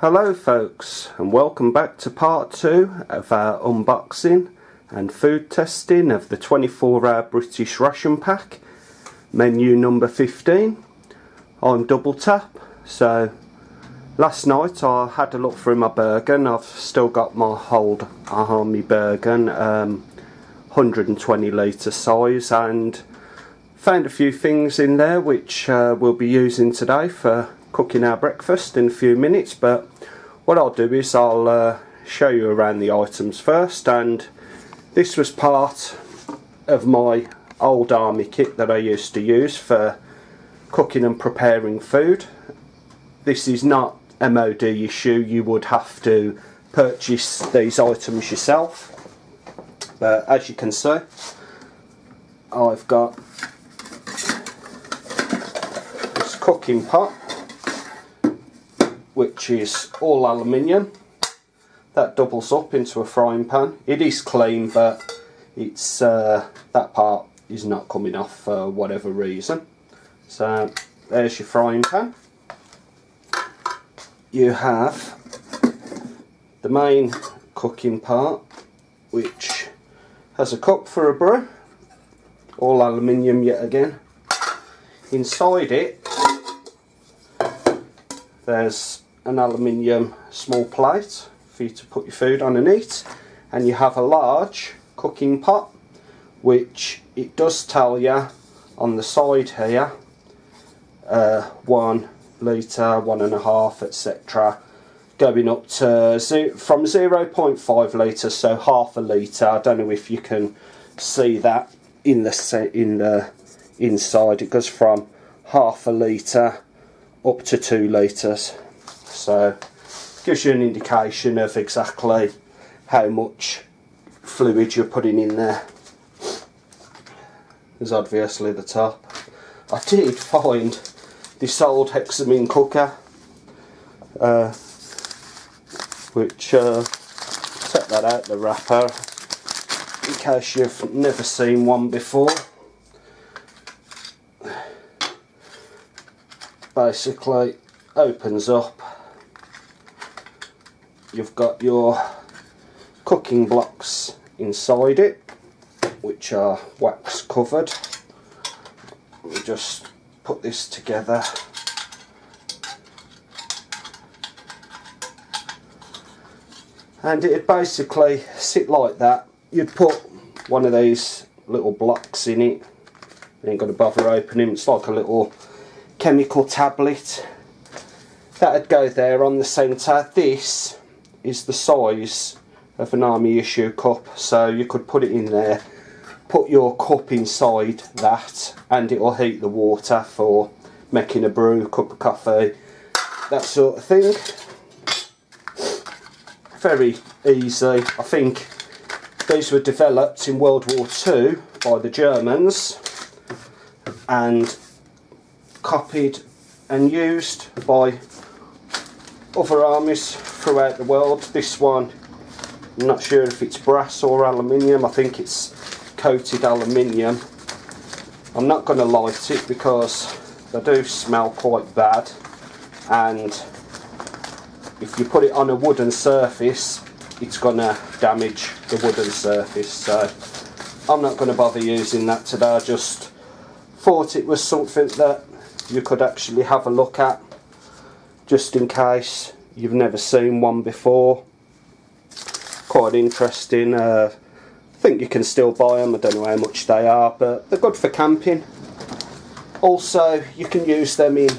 Hello folks, and welcome back to part 2 of our unboxing and food testing of the 24-hour British ration pack, menu number 15. I'm Double Tap. So last night I had a look through my Bergen. I've still got my old army Bergen, 120 litre size, and found a few things in there which we'll be using today for cooking our breakfast in a few minutes. But what I'll do is I'll show you around the items first. And this was part of my old army kit that I used to use for cooking and preparing food. This is not MOD issue, you would have to purchase these items yourself. But as you can see, I've got this cooking pot, which is all aluminium. That doubles up into a frying pan. It is clean, but it's that part is not coming off for whatever reason. So there's your frying pan. You have the main cooking part, which has a cup for a brew, all aluminium yet again. Inside it there's an aluminium small plate for you to put your food on and eat, and you have a large cooking pot, which it does tell you on the side here 1 litre, 1.5, etc., going up to from 0.5 litres, so half a litre. I don't know if you can see that in the inside. It goes from half a litre up to 2 litres. So gives you an indication of exactly how much fluid you're putting in there. There's obviously the top. I did find this old hexamine cooker, which take that out the wrapper in case you've never seen one before. Basically opens up. You've got your cooking blocks inside it, which are wax covered. We just put this together. And it'd basically sit like that. You'd put one of these little blocks in it. You ain't got to bother opening. It's like a little chemical tablet. That'd go there on the centre. This is the size of an army issue cup, so you could put it in there, put your cup inside that, and it will heat the water for making a brew, cup of coffee, that sort of thing. Very easy. I think these were developed in World War II by the Germans and copied and used by other armies throughout the world. This one, I'm not sure if it's brass or aluminium. I think it's coated aluminium. I'm not going to light it because they do smell quite bad, and if you put it on a wooden surface it's going to damage the wooden surface, so I'm not going to bother using that today. I just thought it was something that you could actually have a look at, just in case you've never seen one before. Quite interesting. I think you can still buy them. I don't know how much they are, but they're good for camping. Also, you can use them in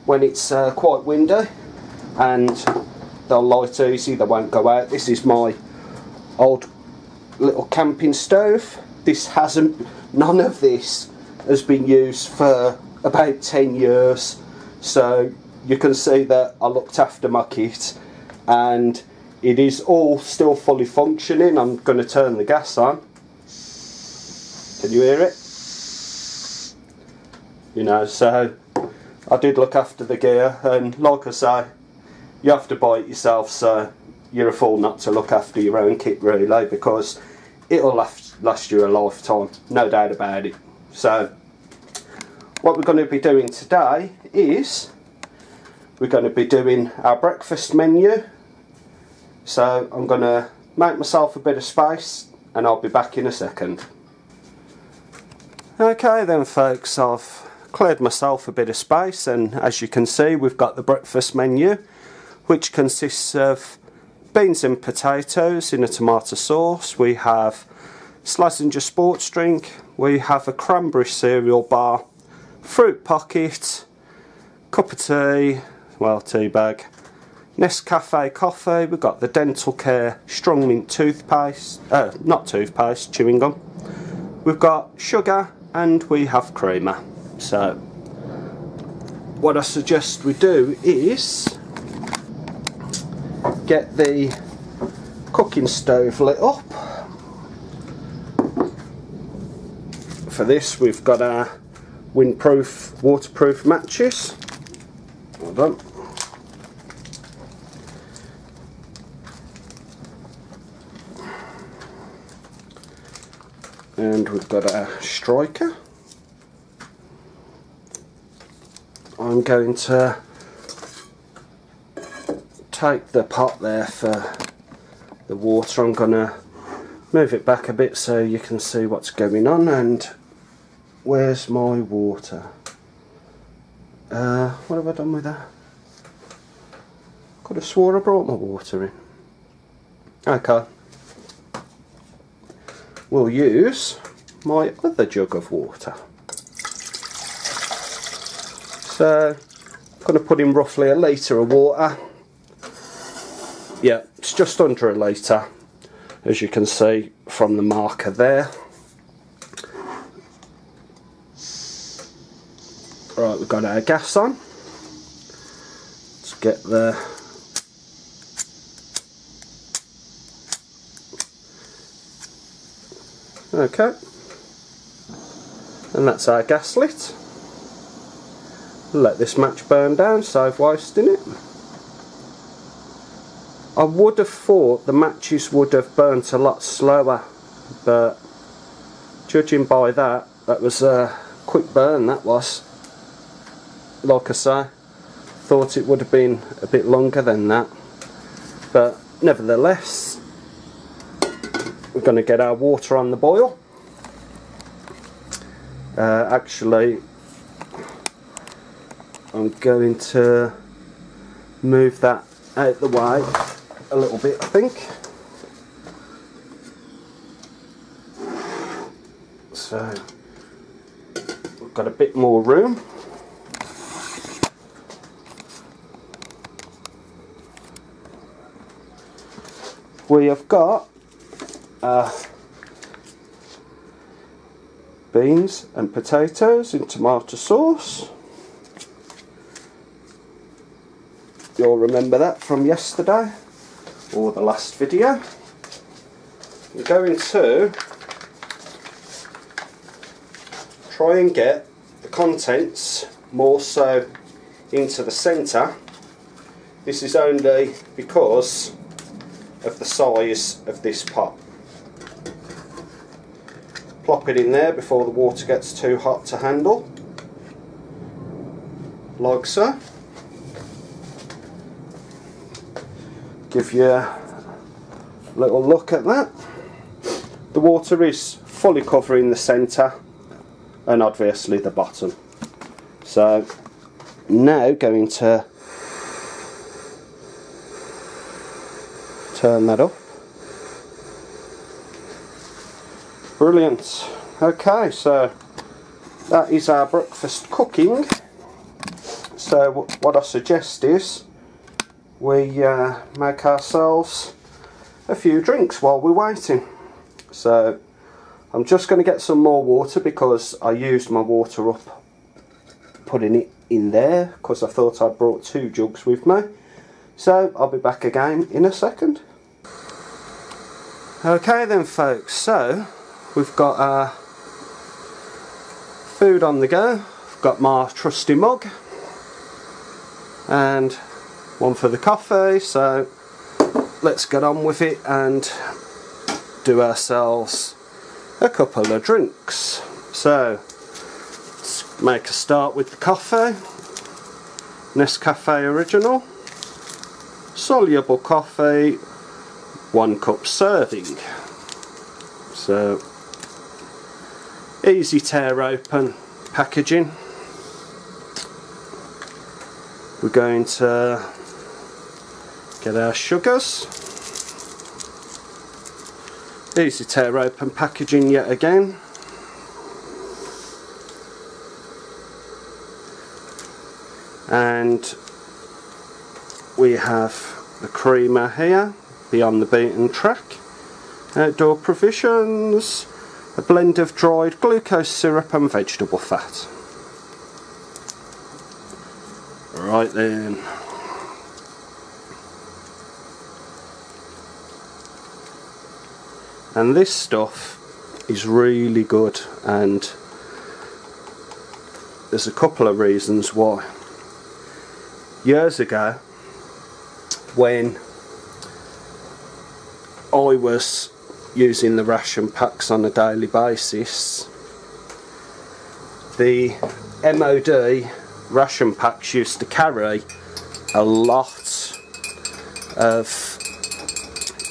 when it's quite windy, and they'll light easy, they won't go out. This is my old little camping stove. None of this has been used for about 10 years, so you can see that I looked after my kit, and it is all still fully functioning. I'm going to turn the gas on. Can you hear it? You know, so I did look after the gear, and like I say, you have to buy it yourself, so you're a fool not to look after your own kit really, because it'll last you a lifetime, no doubt about it. So what we're going to be doing today is we're going to be doing our breakfast menu. So I'm going to make myself a bit of space and I'll be back in a second. Okay then folks, I've cleared myself a bit of space, and as you can see we've got the breakfast menu, which consists of beans and potatoes in a tomato sauce. We have Slazenger sports drink, we have a cranberry cereal bar, fruit pocket, cup of tea, well, tea bag, Nescafe coffee, we've got the Dental Care strong mint toothpaste, not toothpaste, chewing gum, we've got sugar, and we have creamer. So what I suggest we do is get the cooking stove lit up. For this we've got our windproof, waterproof matches. Hold on. And we've got our striker. I'm going to take the pot there for the water. I'm going to move it back a bit so you can see what's going on. And where's my water? What have I done with that? Could have swore I brought my water in. Okay. We'll use my other jug of water. So I'm going to put in roughly a litre of water. Yeah, it's just under a litre, as you can see from the marker there. Right, we've got our gas on. Let's get the okay, and that's our gas lit. Let this match burn down, save wasting it. I would have thought the matches would have burnt a lot slower, but judging by that, that was a quick burn, that was. Like I say, thought it would have been a bit longer than that, but nevertheless, we're going to get our water on the boil. Actually, I'm going to move that out the way a little bit, I think. So we've got a bit more room. We have got beans and potatoes in tomato sauce. You'll remember that from yesterday or the last video. We're going to try and get the contents more so into the centre. This is only because of the size of this pot. Plop it in there before the water gets too hot to handle, like so. Give you a little look at that. The water is fully covering the centre and obviously the bottom. So now going to turn that up. Brilliant. Okay, so that is our breakfast cooking. So what I suggest is we make ourselves a few drinks while we're waiting. So I'm just going to get some more water because I used my water up putting it in there because I thought I'd brought 2 jugs with me. So I'll be back again in a second. Okay then folks, so we've got our food on the go. I've got my trusty mug and one for the coffee, so let's get on with it and do ourselves a couple of drinks. So let's make a start with the coffee. Nescafe Original, soluble coffee, 1 cup serving. So easy tear open packaging. We're going to get our sugars. Easy tear open packaging yet again. And we have the creamer here, Beyond the Beaten Track, Outdoor Provisions, a blend of dried glucose syrup and vegetable fat. Right then. And this stuff is really good, and there's a couple of reasons why. Years ago, when I was using the ration packs on a daily basis, the MOD ration packs used to carry a lot of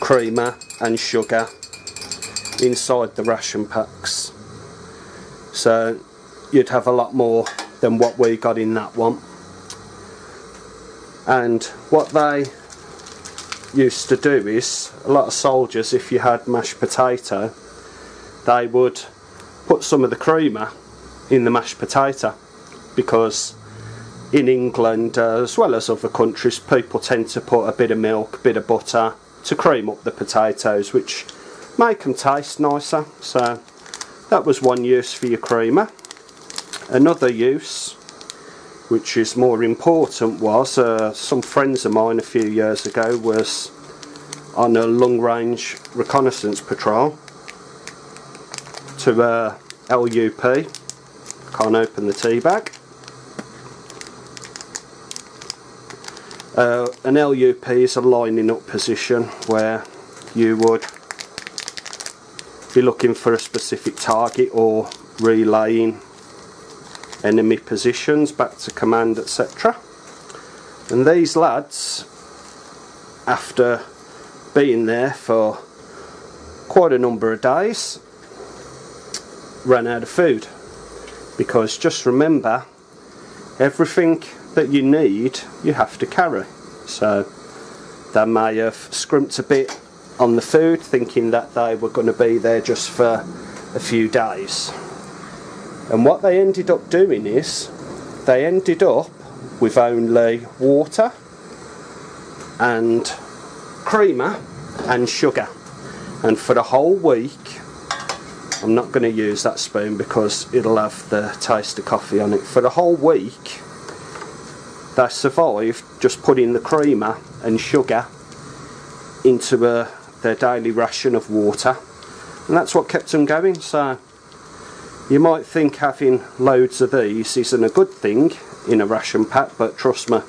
creamer and sugar inside the ration packs, so you'd have a lot more than what we got in that one. And what they used to do is, a lot of soldiers, if you had mashed potato, they would put some of the creamer in the mashed potato, because in England, as well as other countries, people tend to put a bit of milk, a bit of butter to cream up the potatoes, which make them taste nicer. So that was one use for your creamer. Another use, which is more important, was some friends of mine a few years ago was on a long range reconnaissance patrol to LUP. Can't open the tea bag. An LUP is a lining up position where you would be looking for a specific target or relaying enemy positions back to command, etc. And these lads, after being there for quite a number of days, ran out of food, because just remember, everything that you need you have to carry. So they may have scrimped a bit on the food, thinking that they were going to be there just for a few days. And what they ended up doing is, they ended up with only water and creamer and sugar. And for the whole week, I'm not going to use that spoon because it'll have the taste of coffee on it. For the whole week, they survived just putting the creamer and sugar into their daily ration of water. And that's what kept them going. So you might think having loads of these isn't a good thing in a ration pack, but trust me,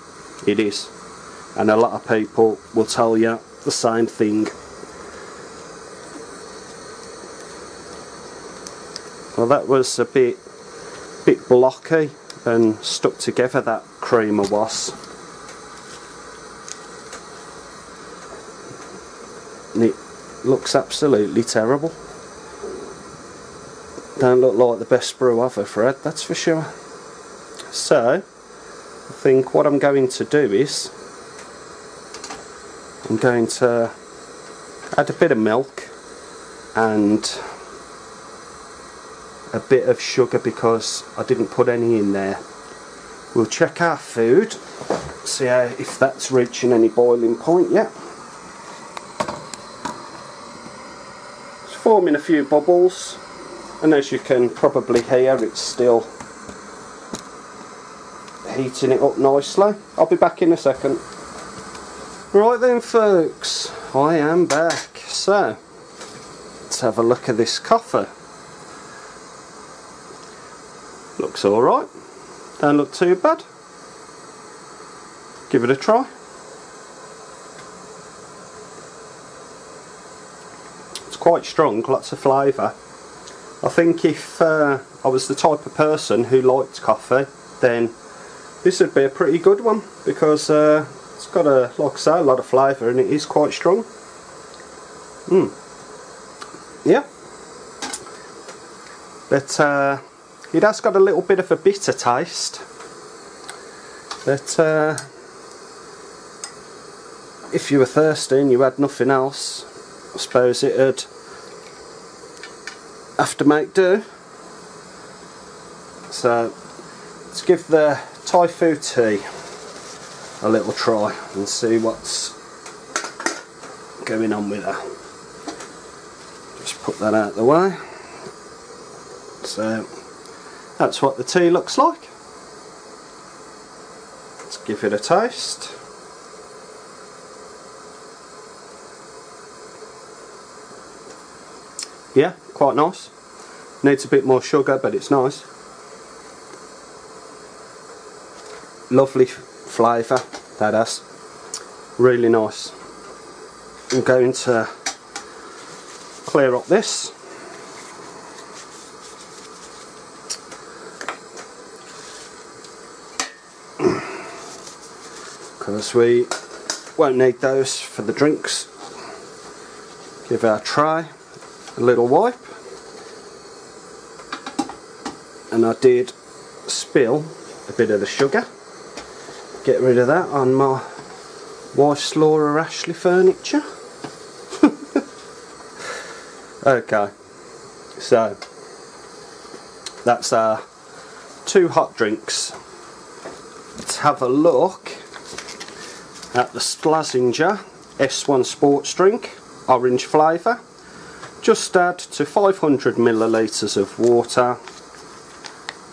it is. And a lot of people will tell you the same thing. Well, that was a bit blocky and stuck together, that creamer was. And it looks absolutely terrible. Don't look like the best brew I've ever had, that's for sure. So, I think what I'm going to do is, I'm going to add a bit of milk and a bit of sugar, because I didn't put any in there. We'll check our food, see if that's reaching any boiling point yet. It's forming a few bubbles. And as you can probably hear, it's still heating it up nicely. I'll be back in a second. Right then folks, I am back. So, let's have a look at this coffee. Looks alright. Don't look too bad. Give it a try. It's quite strong, lots of flavour. I think if I was the type of person who liked coffee, then this would be a pretty good one because it's got a, like I say, a lot of flavour and it is quite strong. Yeah, but it has got a little bit of a bitter taste. But if you were thirsty and you had nothing else, I suppose it'd have to make do. So let's give the Thai food tea a little try and see what's going on with her. Just put that out of the way. So that's what the tea looks like. Let's give it a taste. Yeah, quite nice. Needs a bit more sugar, but it's nice. Lovely flavour, that has. Really nice. I'm going to clear up this. Because we won't need those for the drinks. Give our tray a little wipe. And I did spill a bit of the sugar. Get rid of that on my wife's Laura Ashley furniture. Okay, so that's our 2 hot drinks. Let's have a look at the Slazenger S1 sports drink, orange flavour. Just add to 500 millilitres of water.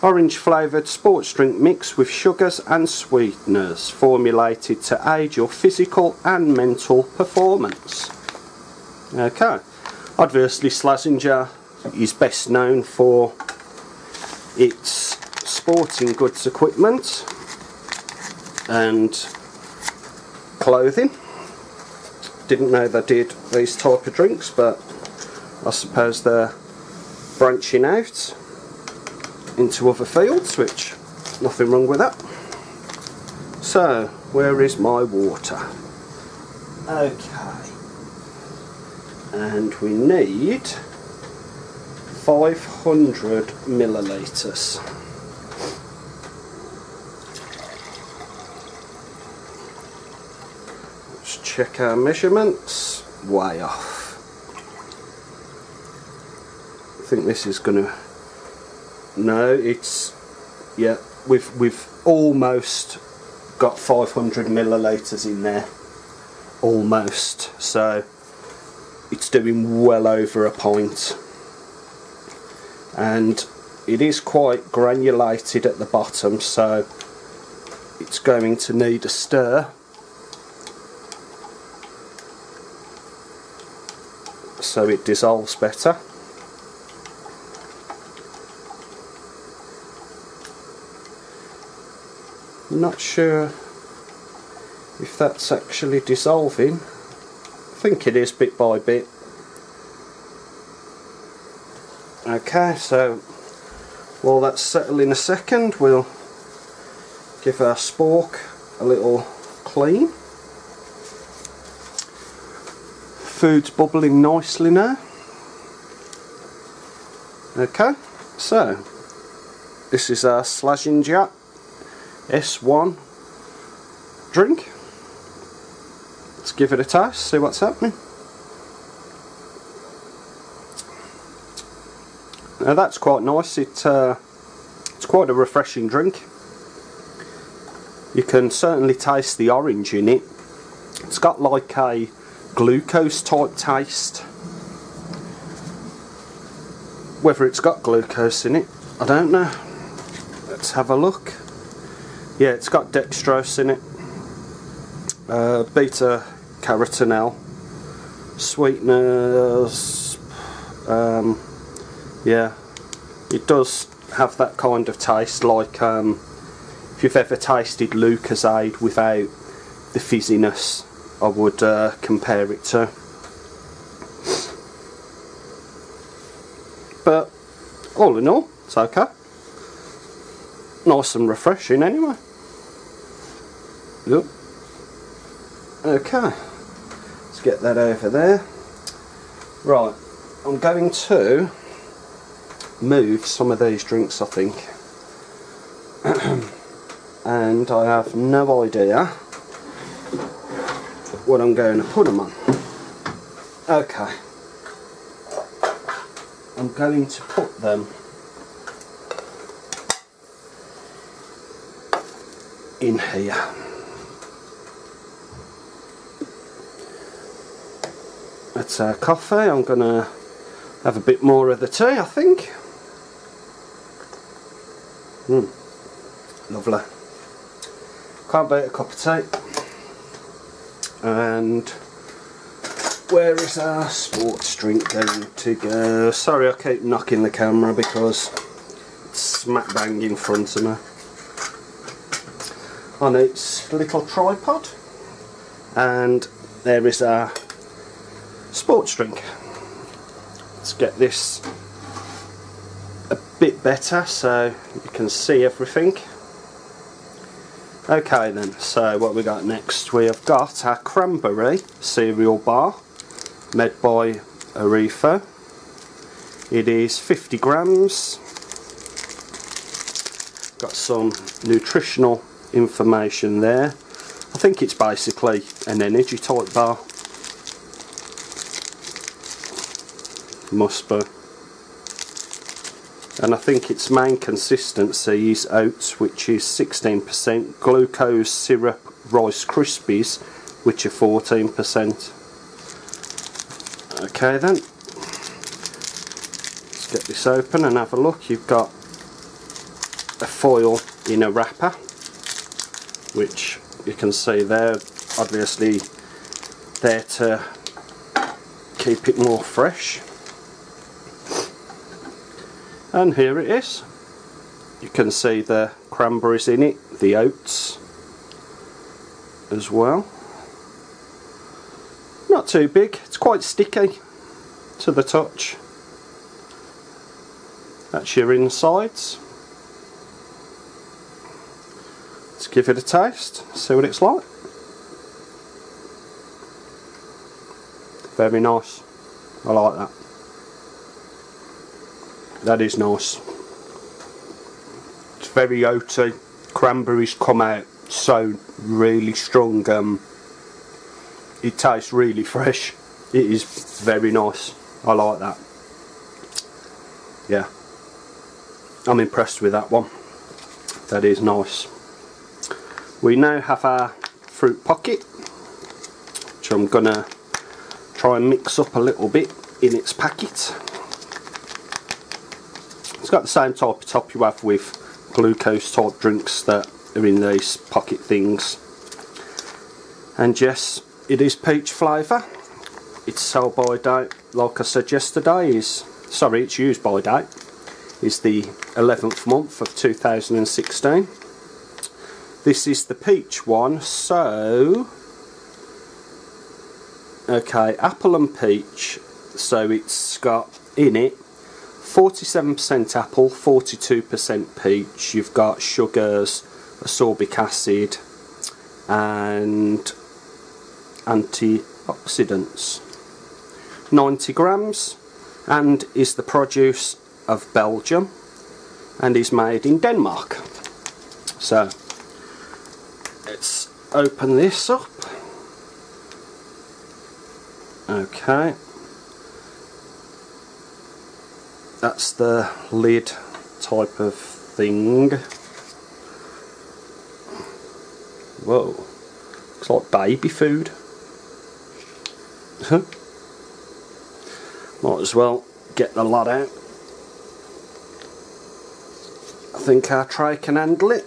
Orange flavoured sports drink mix with sugars and sweeteners, formulated to aid your physical and mental performance. Okay, obviously Slazenger is best known for its sporting goods equipment and clothing. Didn't know they did these type of drinks, but I suppose they're branching out into other fields, which nothing wrong with that. So where is my water? Okay, and we need 500 millilitres. Let's check our measurements. Way off. I think this is gonna, no, it's, yeah, we've almost got 500 millilitres in there, almost, so it's doing well over a pint, and it is quite granulated at the bottom, so it's going to need a stir. So it dissolves better. I'm not sure if that's actually dissolving. I think it is bit by bit. Okay, so while that's settling a second, we'll give our spork a little clean. Food's bubbling nicely now. Okay, so this is our Slazenger S1 drink. Let's give it a taste, see what's happening. Now that's quite nice. It's quite a refreshing drink. You can certainly taste the orange in it. It's got like a glucose type taste. Whether it's got glucose in it, I don't know. Let's have a look. Yeah, it's got dextrose in it, beta carotene, sweeteners. Yeah, it does have that kind of taste, like if you've ever tasted Lucozade without the fizziness, I would compare it to. But all in all, it's okay. Nice and refreshing anyway. Yep. Okay, let's get that over there. Right, I'm going to move some of these drinks, I think. And I have no idea what I'm going to put them on. Okay, I'm going to put them in here. That's our coffee. I'm going to have a bit more of the tea, I think. Lovely. Can't beat a cup of tea. And where is our sports drink going to go? Sorry, I keep knocking the camera because it's smack bang in front of me on its little tripod. And there is our sports drink. Let's get this a bit better so you can see everything. Okay then, so what we got next? We have got our cranberry cereal bar made by Arefa. It is 50 grams. Got some nutritional information there. I think it's basically an energy type bar. Must be. And I think its main consistency is oats, which is 16%, glucose syrup Rice Krispies, which are 14%. Okay then, let's get this open and have a look. You've got a foil in a wrapper, which you can see there, obviously there to keep it more fresh. And here it is. You can see the cranberries in it, the oats as well. Not too big, it's quite sticky to the touch. That's your insides. Let's give it a taste, see what it's like. Very nice, I like that. That is nice. It's very oaty. Cranberries come out so really strong. It tastes really fresh. It is very nice. I like that. Yeah, I'm impressed with that one. That is nice. We now have our fruit pocket, which I'm gonna try and mix up a little bit in its packet. It's got the same type of top you have with glucose type drinks that are in these pocket things. And yes, it is peach flavour. Its sell by date, like I said yesterday, its use by date is the 11th month of 2016. This is the peach one, so okay, apple and peach, so it's got in it 47% apple, 42% peach. You've got sugars, ascorbic acid and antioxidants. 90 grams, and is the produce of Belgium and is made in Denmark. So let's open this up. Okay, that's the lid type of thing. Whoa, looks like baby food. Might as well get the lot out. I think our tray can handle it.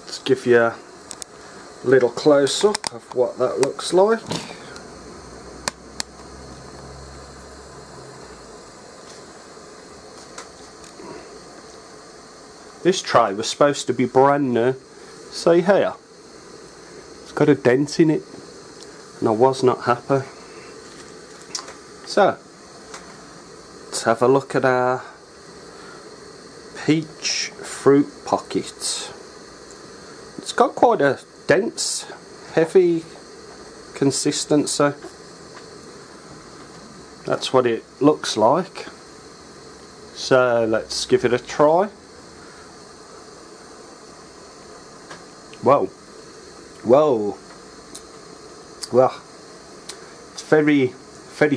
Let's give you a little close up of what that looks like. This tray was supposed to be brand new. See here, it's got a dent in it and I was not happy. So let's have a look at our peach fruit pocket. It's got quite a dense, heavy consistency. That's what it looks like. So let's give it a try. Whoa. Whoa. Well, it's very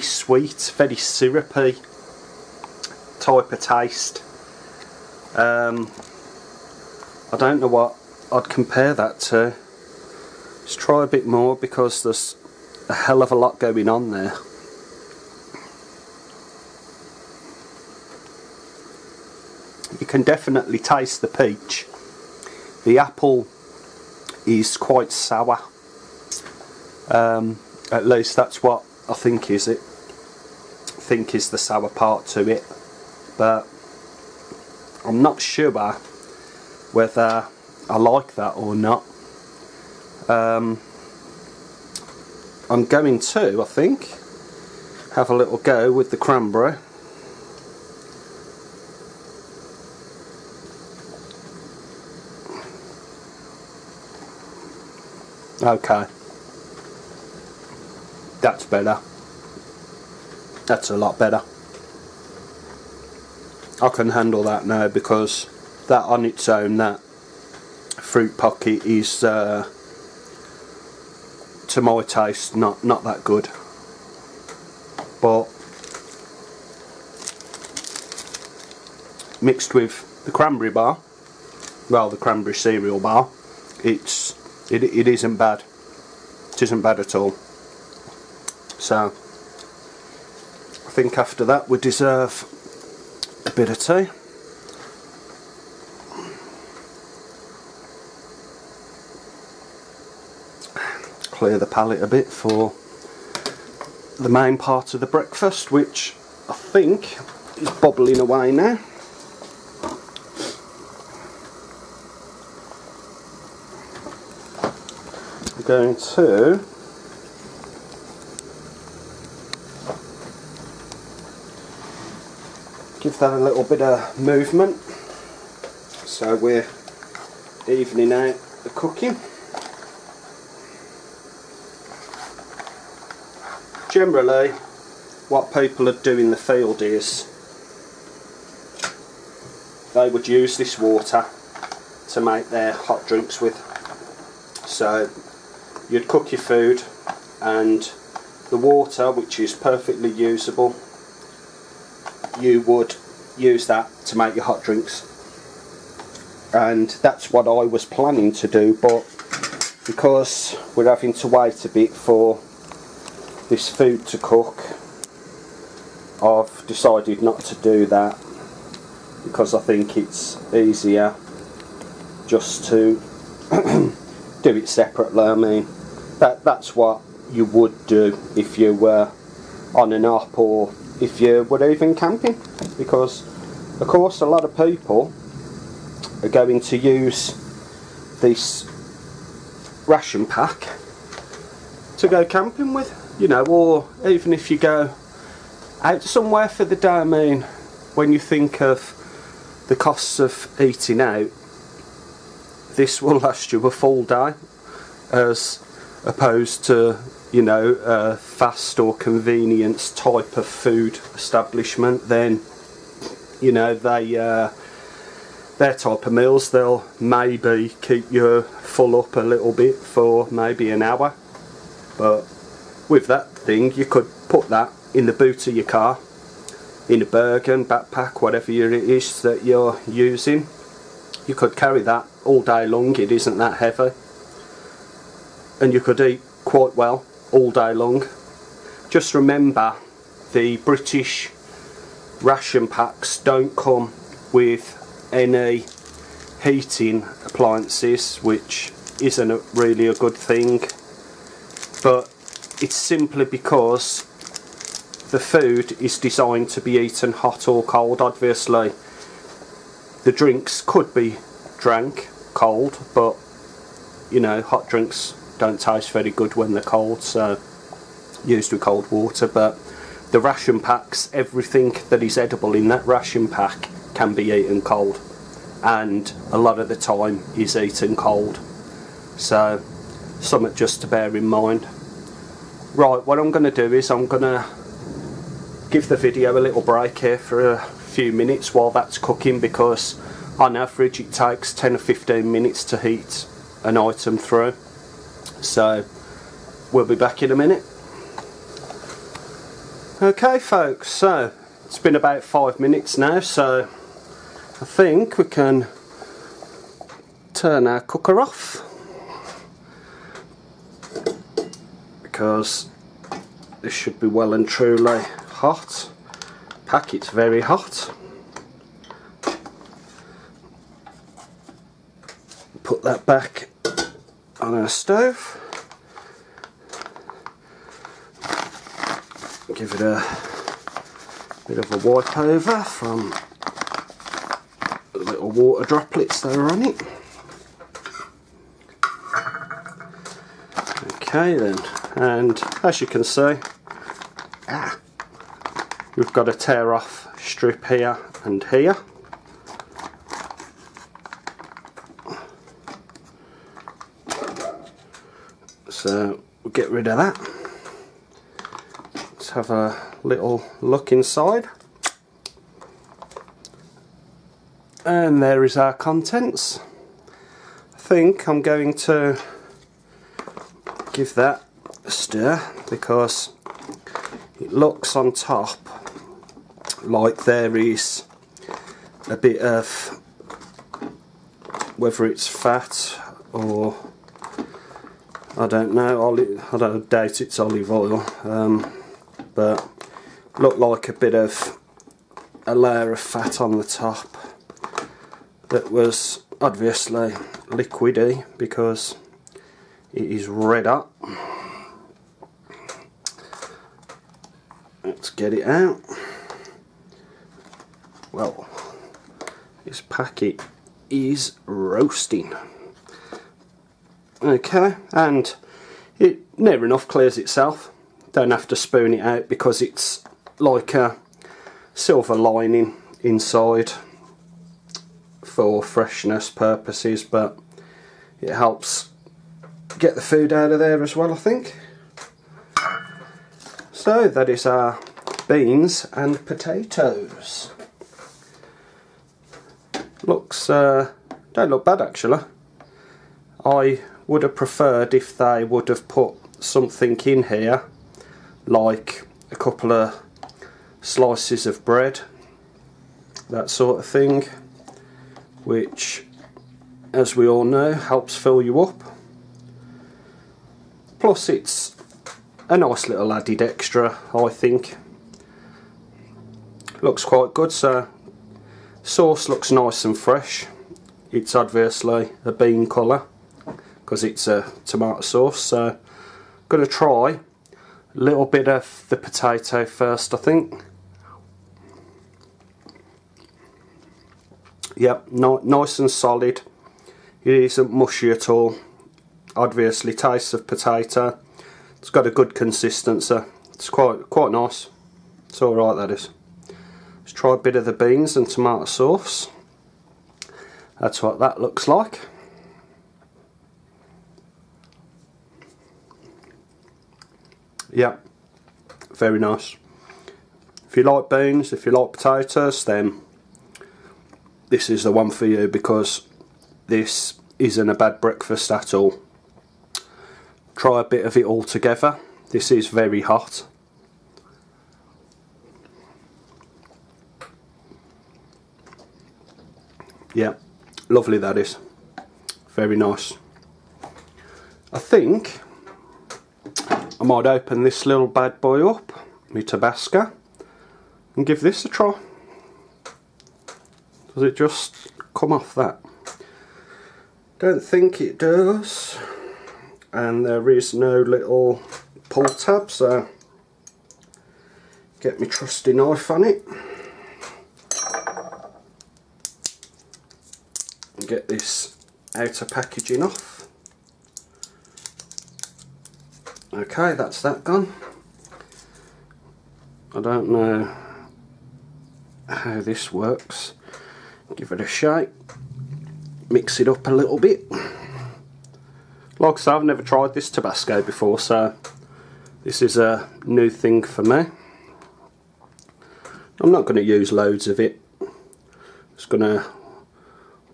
sweet, very syrupy type of taste. I don't know what I'd compare that to. Let's try a bit more because there's a hell of a lot going on there. You can definitely taste the peach. The apple is quite sour. At least that's what I think is it. I think is the sour part to it. But I'm not sure whether I like that or not. I'm going to, I think, have a little go with the cranberry. Okay, that's better. That's a lot better. I can handle that now because that on its own, that fruit pocket is to my taste not that good. But mixed with the cranberry bar, well, the cranberry cereal bar, it isn't bad. It isn't bad at all. So I think after that we deserve a bit of tea. Clear the palate a bit for the main part of the breakfast, which I think is bubbling away now. I'm going to give that a little bit of movement so we're evening out the cooking. Generally what people would do in the field is they would use this water to make their hot drinks with. So you'd cook your food and the water, which is perfectly usable, you would use that to make your hot drinks. And that's what I was planning to do, but because we're having to wait a bit for this food to cook, I've decided not to do that because I think it's easier just to do it separately. I mean, that's what you would do if you were on an up or if you were even camping, because of course a lot of people are going to use this ration pack to go camping with, you know, or even if you go out somewhere for the day. I mean, when you think of the costs of eating out, this will last you a full day, as opposed to, you know, a fast or convenience type of food establishment. Then, you know, their type of meals, they'll maybe keep you full up a little bit for maybe an hour. But with that thing, you could put that in the boot of your car, in a Bergen, backpack, whatever it is that you're using. You could carry that all day long, it isn't that heavy. And you could eat quite well all day long. Just remember, the British ration packs don't come with any heating appliances, which isn't really a good thing, but it's simply because the food is designed to be eaten hot or cold. Obviously the drinks could be drank cold, but you know, hot drinks don't taste very good when they're cold, so used with cold water. But the ration packs, everything that is edible in that ration pack can be eaten cold. and a lot of the time is eaten cold. So something just to bear in mind. Right, what I'm going to do is I'm going to give the video a little break here for a few minutes while that's cooking, because on average it takes 10 or 15 minutes to heat an item through. So we'll be back in a minute. Okay folks, so it's been about 5 minutes now, so I think we can turn our cooker off, because this should be well and truly hot. Packet's very hot. Put that back on our stove. Give it a bit of a wipe over from the little water droplets that are on it. Okay then, and as you can see, we've got a tear off strip here and here. So we'll get rid of that. Let's have a little look inside. And there is our contents. I think I'm going to give that a stir, because it looks on top like there is a bit of, whether it's fat or I don't know, I don't doubt it's olive oil, but looked like a bit of a layer of fat on the top that was obviously liquidy, because it is red hot. Let's get it out. Well, this packet is roasting. Okay, and it near enough clears itself. Don't have to spoon it out, because it's like a silver lining inside for freshness purposes, but it helps get the food out of there as well, I think. So that is our beans and potatoes. Looks don't look bad actually. I would have preferred if they would have put something in here, like a couple of slices of bread, that sort of thing, which, as we all know, helps fill you up. Plus it's a nice little added extra, I think. Looks quite good. So sauce looks nice and fresh. It's obviously a bean colour because it's a tomato sauce, so I'm going to try a little bit of the potato first, I think. Yep, nice and solid. It isn't mushy at all. Obviously tastes of potato. It's got a good consistency. It's quite nice. It's alright, that is. Let's try a bit of the beans and tomato sauce. That's what that looks like. Yep, very nice. If you like beans, if you like potatoes, then this is the one for you, because this isn't a bad breakfast at all. Try a bit of it all together. This is very hot. Yeah, lovely that is. Very nice. I think I might open this little bad boy up, my Tabasco, and give this a try. Does it just come off that? Don't think it does. And there is no little pull tab, so get my trusty knife on it and get this outer packaging off. Okay, that's that gone. I don't know how this works. Give it a shake. mix it up a little bit. Like I say, I've never tried this Tabasco before, so this is a new thing for me. I'm not going to use loads of it. Just going to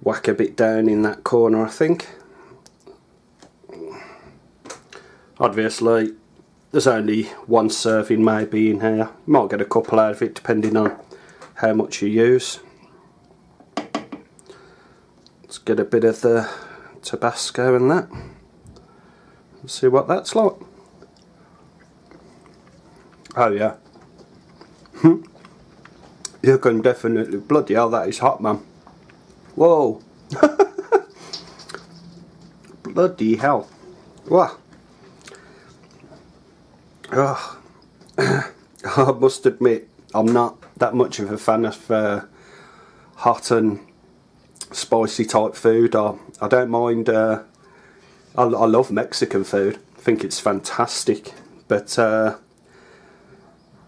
whack a bit down in that corner, I think. Obviously, there's only one serving maybe in here. You might get a couple out of it depending on how much you use. Let's get a bit of the Tabasco in that. Let's see what that's like. Oh yeah. You can definitely, bloody hell, that is hot, man. Whoa. Bloody hell. Wow. Oh. I must admit, I'm not that much of a fan of hot and spicy type food. I don't mind, I love Mexican food. I think it's fantastic. But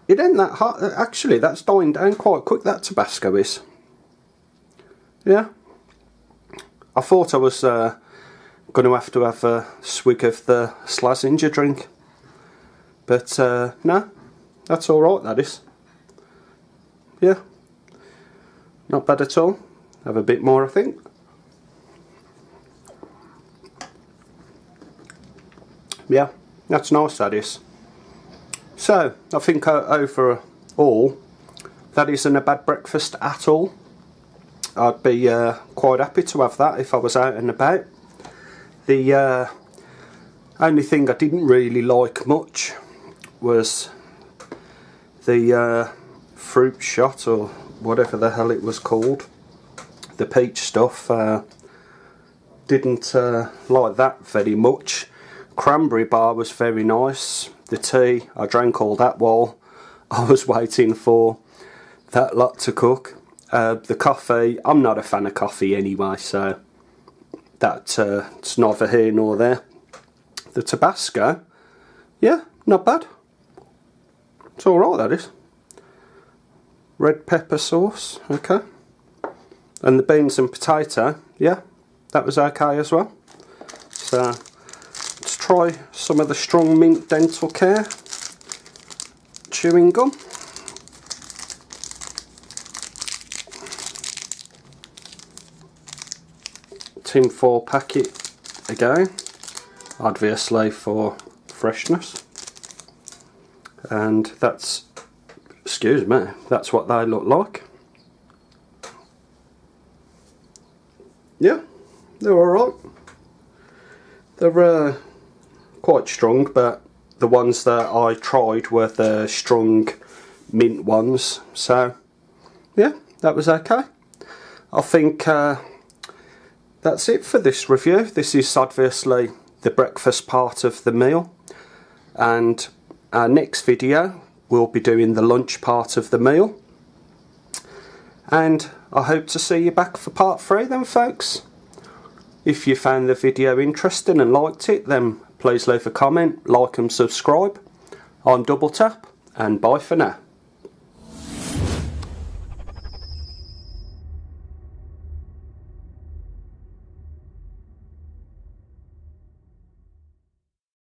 it ain't that hot. Actually, that's dying down quite quick, that Tabasco is. Yeah. I thought I was going to have a swig of the Slazenger drink. But no, that's alright, that is. Yeah. Not bad at all. Have a bit more, I think. Yeah, that's nice, that is. So, I think overall, that isn't a bad breakfast at all. I'd be quite happy to have that if I was out and about. The only thing I didn't really like much was the fruit shot, or whatever the hell it was called. The peach stuff. Didn't like that very much. Cranberry bar was very nice. The tea, I drank all that while I was waiting for that lot to cook. The coffee, I'm not a fan of coffee anyway, so that's it's neither here nor there. The Tabasco, yeah, not bad. It's alright, that is. Red pepper sauce, okay. And the beans and potato, yeah, that was okay as well. So, let's try some of the Strong Mint Dental Care chewing gum. Tin foil packet again, obviously for freshness. And that's, excuse me, that's what they look like. Yeah, they're alright. They're quite strong, but the ones that I tried were the strong mint ones. So, yeah, that was okay. I think that's it for this review. This is obviously the breakfast part of the meal. And our next video, we'll be doing the lunch part of the meal. And I hope to see you back for part 3 then, folks. If you found the video interesting and liked it, then please leave a comment, like and subscribe. I'm Double Tap, and bye for now.